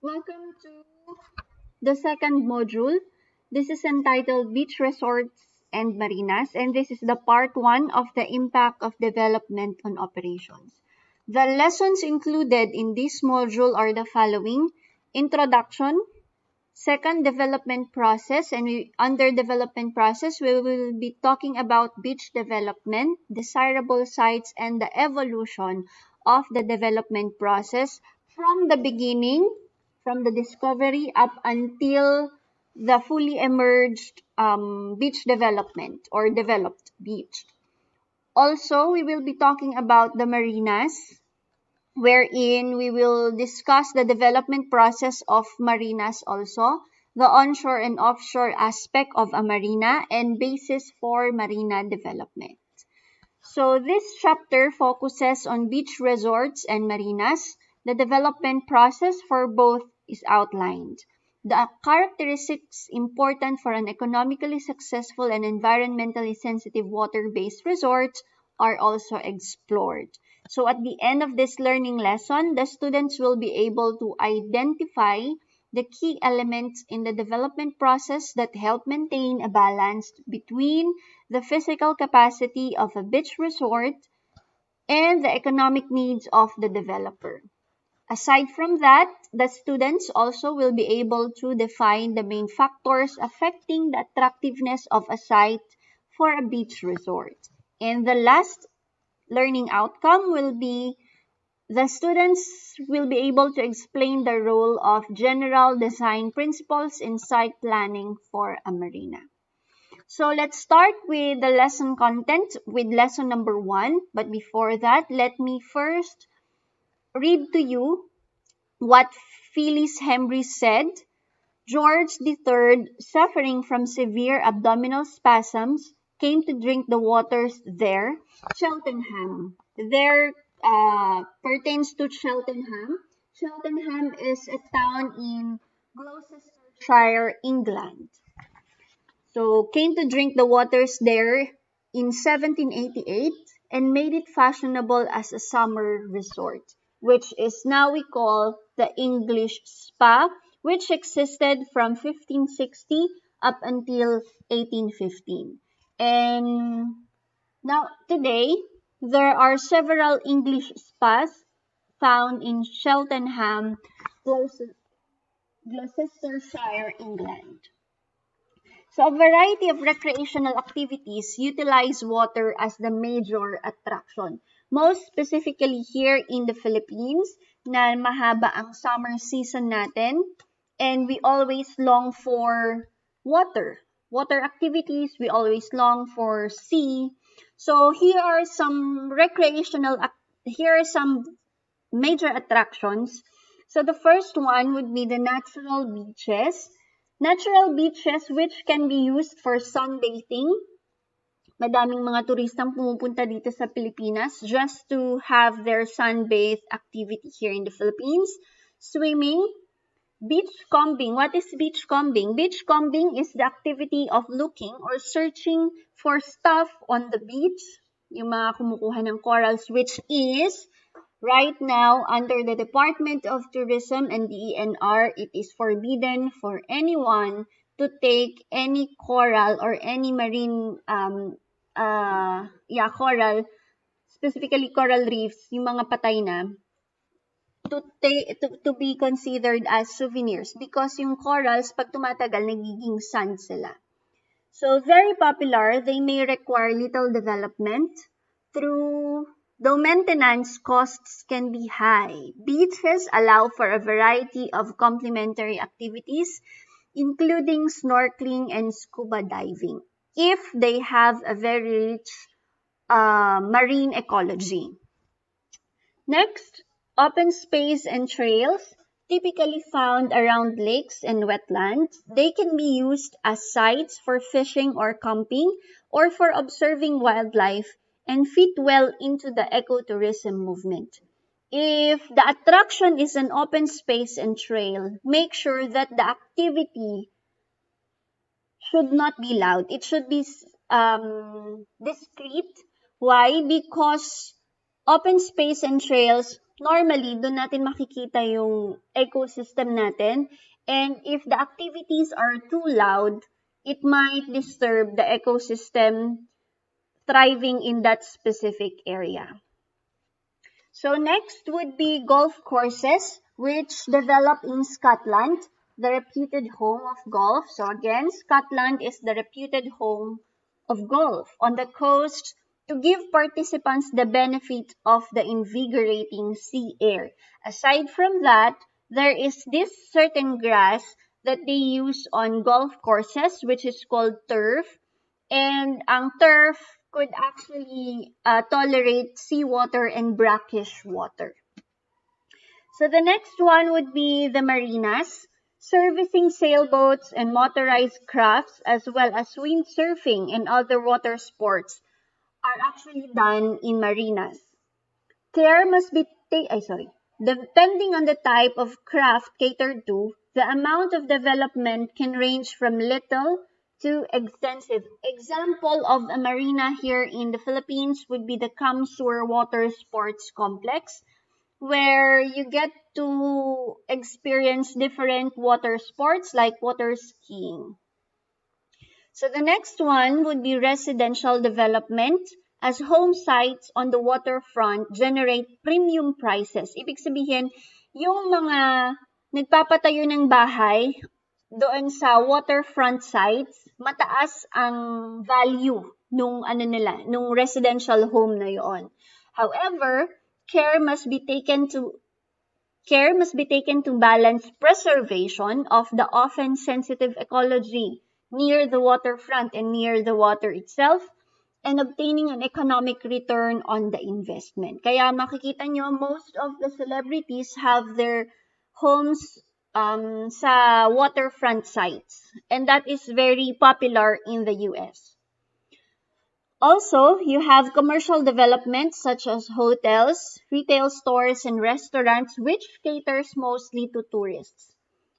Welcome to the second module. This is entitled Beach Resorts and Marinas, and this is the part one of the impact of development on operations. The lessons included in this module are the following: introduction, second, development process, and under development process, we will be talking about beach development, desirable sites, and the evolution of the development process from the beginning, from the discovery up until the fully emerged beach development or developed beach. Also, we will be talking about the marinas, wherein we will discuss the development process of marinas also, the onshore and offshore aspect of a marina, and basis for marina development. So this chapter focuses on beach resorts and marinas. The development process for both is outlined. The characteristics important for an economically successful and environmentally sensitive water-based resort are also explored. So at the end of this learning lesson, the students will be able to identify the key elements in the development process that help maintain a balance between the physical capacity of a beach resort and the economic needs of the developer. Aside from that, the students also will be able to define the main factors affecting the attractiveness of a site for a beach resort. And the last learning outcome will be the students will be able to explain the role of general design principles in site planning for a marina. So let's start with the lesson content with lesson number 1. But before that, let me first read to you what Phyllis Hembry said. George III, suffering from severe abdominal spasms, came to drink the waters there. Cheltenham. There pertains to Cheltenham. Cheltenham is a town in Gloucestershire, England. So came to drink the waters there in 1788 and made it fashionable as a summer resort, which is now we call the English Spa, which existed from 1560 up until 1815. And now today, there are several English spas found in Cheltenham, Gloucestershire, England. So a variety of recreational activities utilize water as the major attraction. Most specifically here in the Philippines, na mahaba ang summer season natin, and we always long for water. Water activities, we always long for sea. So here are some major attractions. So the first one would be the natural beaches. Natural beaches which can be used for sunbathing. Madaming mga turistang pumupunta dito sa Pilipinas just to have their sunbathe activity here in the Philippines. Swimming. Beach combing. What is beach combing? Beach combing is the activity of looking or searching for stuff on the beach. Yung mga kumukuha ng corals, which is right now, under the Department of Tourism and DENR, it is forbidden for anyone to take any coral or any marine, coral, specifically coral reefs, yung mga patay na, to be considered as souvenirs because yung corals, pag tumatagal, nagiging sand sila. So, very popular, they may require little development though maintenance costs can be high. Beaches allow for a variety of complementary activities, including snorkeling and scuba diving, if they have a very rich marine ecology. Next, open space and trails, typically found around lakes and wetlands. They can be used as sites for fishing or camping or for observing wildlife and fit well into the ecotourism movement. If the attraction is an open space and trail, make sure that the activity should not be loud. It should be discreet. Why? Because open space and trails normally, doon natin makikita yung ecosystem natin. And if the activities are too loud, it might disturb the ecosystem thriving in that specific area. So next would be golf courses, which develop in Scotland, the reputed home of golf. So again, Scotland is the reputed home of golf on the coast to give participants the benefit of the invigorating sea air. Aside from that, there is this certain grass that they use on golf courses, which is called turf. And ang turf could actually tolerate seawater and brackish water. So the next one would be the marinas, servicing sailboats and motorized crafts as well as windsurfing and other water sports are actually done in marinas. Care must be Depending on the type of craft catered to, the amount of development can range from little to extensive. Example of a marina here in the Philippines would be the Kamsur Water Sports Complex, where you get to experience different water sports like water skiing. So the next one would be residential development, as home sites on the waterfront generate premium prices. Ibig sabihin, yung mga nagpapatayo ng bahay doon sa waterfront sites, mataas ang value nung residential home na yon. However, care must be taken to balance preservation of the often sensitive ecology near the waterfront and near the water itself, and obtaining an economic return on the investment. Kaya makikita nyo, most of the celebrities have their homes sa waterfront sites. And that is very popular in the US. Also, you have commercial developments such as hotels, retail stores, and restaurants, which caters mostly to tourists.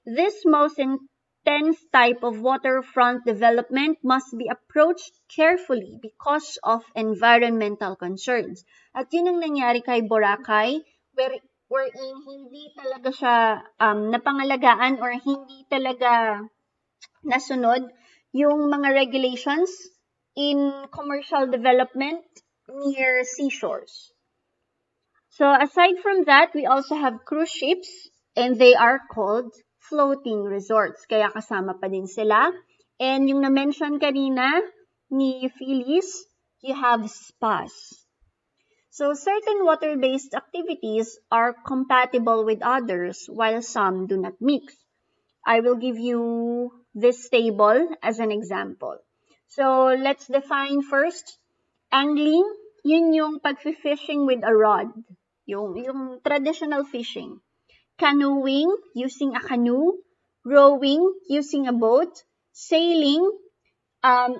This most intense type of waterfront development must be approached carefully because of environmental concerns. At yun ang nangyari kay Boracay, wherein hindi talaga siya napangalagaan or hindi talaga nasunod yung mga regulations in commercial development near seashores. So aside from that, we also have cruise ships, and they are called floating resorts. Kaya kasama pa din sila. And yung na-mention kanina ni Phyllis, you have spas. So certain water-based activities are compatible with others, while some do not mix. I will give you this table as an example. So let's define first, angling, yun yung pag-fishing with a rod, yung traditional fishing. Canoeing, using a canoe. Rowing, using a boat. Sailing,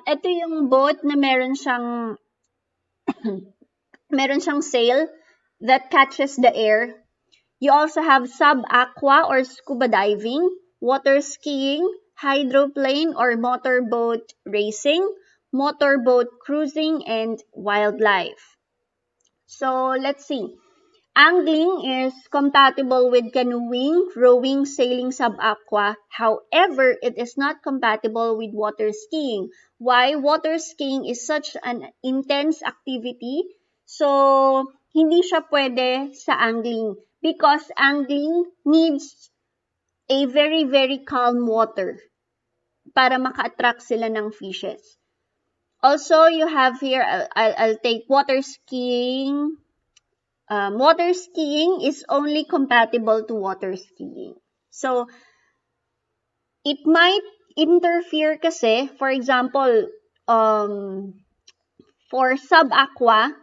ito yung boat na meron siyang sail that catches the air. You also have sub-aqua or scuba diving, water skiing, hydroplane or motorboat racing, motorboat cruising, and wildlife. So let's see. Angling is compatible with canoeing, rowing, sailing, sub-aqua. However, it is not compatible with water skiing. Why? Water skiing is such an intense activity. So, hindi siya pwede sa angling because angling needs a very, very calm water para maka-attract sila ng fishes. Also, you have here, I'll take water skiing. Water skiing is only compatible to water skiing. So, it might interfere kasi, for example, for sub-aqua,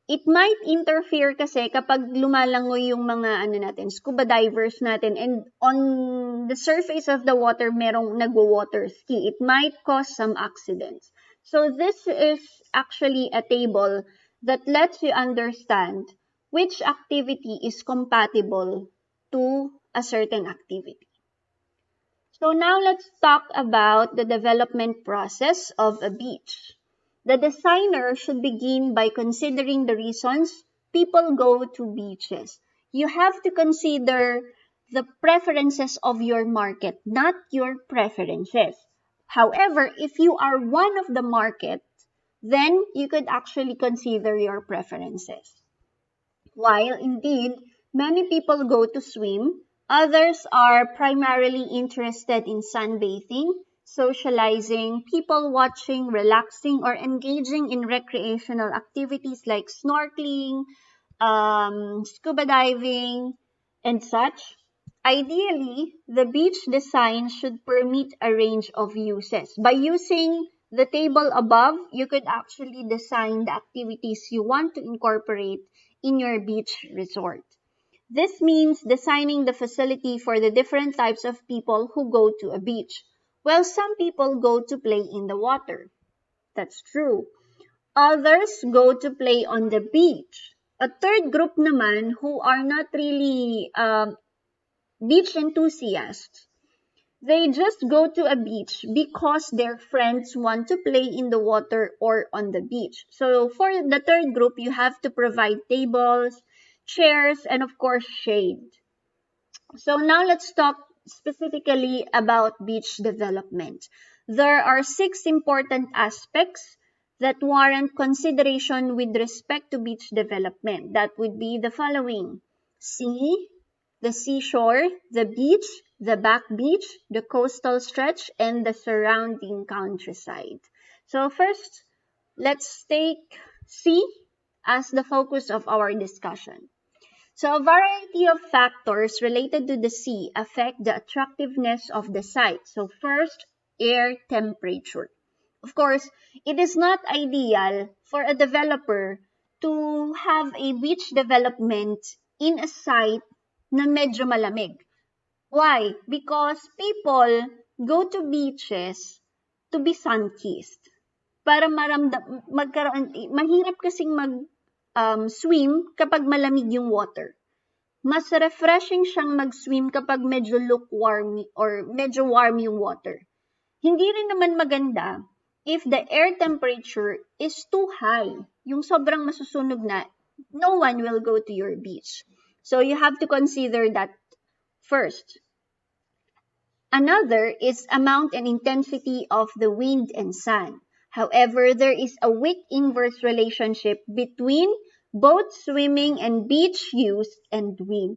it might interfere kasi kapag lumalangoy yung mga scuba divers natin, and on the surface of the water merong nagwo-water ski. It might cause some accidents. So this is actually a table that lets you understand which activity is compatible to a certain activity. So now let's talk about the development process of a beach. The designer should begin by considering the reasons people go to beaches. You have to consider the preferences of your market, not your preferences. However, if you are one of the market, then you could actually consider your preferences. While indeed many people go to swim, others are primarily interested in sunbathing, socializing, people watching, relaxing, or engaging in recreational activities like snorkeling, scuba diving, and such. Ideally, the beach design should permit a range of uses. By using the table above, you could actually design the activities you want to incorporate in your beach resort. This means designing the facility for the different types of people who go to a beach. Well, some people go to play in the water. That's true. Others go to play on the beach. A third group naman who are not really beach enthusiasts. They just go to a beach because their friends want to play in the water or on the beach. So for the third group, you have to provide tables, chairs, and of course shade. So now let's talk specifically about beach development. There are 6 important aspects that warrant consideration with respect to beach development. That would be the following: sea, the seashore, the beach, the back beach, the coastal stretch, and the surrounding countryside. So first, let's take sea as the focus of our discussion. So a variety of factors related to the sea affect the attractiveness of the site. So first, air temperature. Of course, it is not ideal for a developer to have a beach development in a site na medyo malamig. Why? Because people go to beaches to be sun-kissed. Para mahirap kasing swim kapag malamig yung water. Mas refreshing siyang mag-swim kapag medyo lukewarm or medyo warm yung water. Hindi rin naman maganda if the air temperature is too high. Yung sobrang masusunog na, no one will go to your beach. So you have to consider that first. Another is amount and intensity of the wind and sun. However, there is a weak inverse relationship between both swimming and beach use and wind.